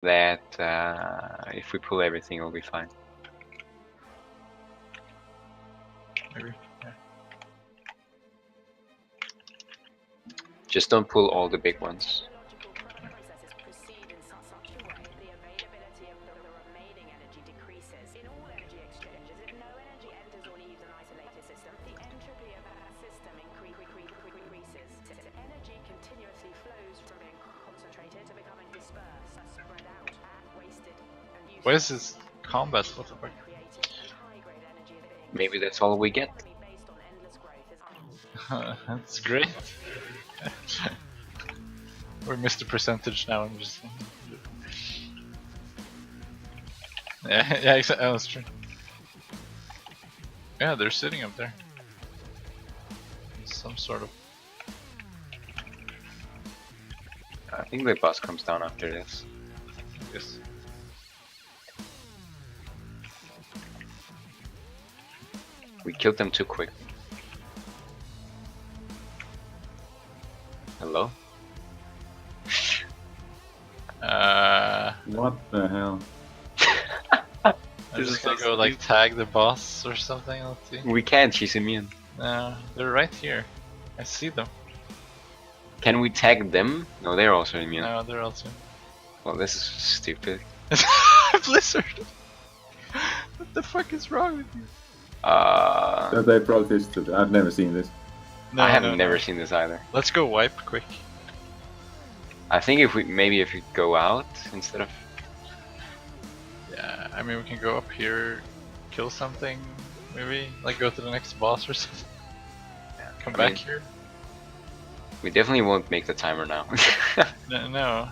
that if we pull everything, it'll be fine. Maybe. Yeah. Just don't pull all the big ones. Why is this combat? What the fuck? Maybe that's all we get. That's great. We missed the percentage now. I'm just. Yeah, exactly. Oh, that's true. Yeah, they're sitting up there. Some sort of. I think the boss comes down after this. Yes. We killed them too quick. Hello? What the hell? I'm This just is gonna so go like stupid. tag the boss or something. Let's see. We can't, she's immune. No, they're right here. I see them. Can we tag them? No, they're also immune. No, they're also. Well, this is stupid. Blizzard! What the fuck is wrong with you? So they brought this to. I've never seen this. No, I have no, never no. seen this either. Let's go wipe quick. I think if we go out instead of Yeah, I mean we can go up here, kill something, maybe like go to the next boss or something. Come I back mean- here. we definitely won't make the timer now. No,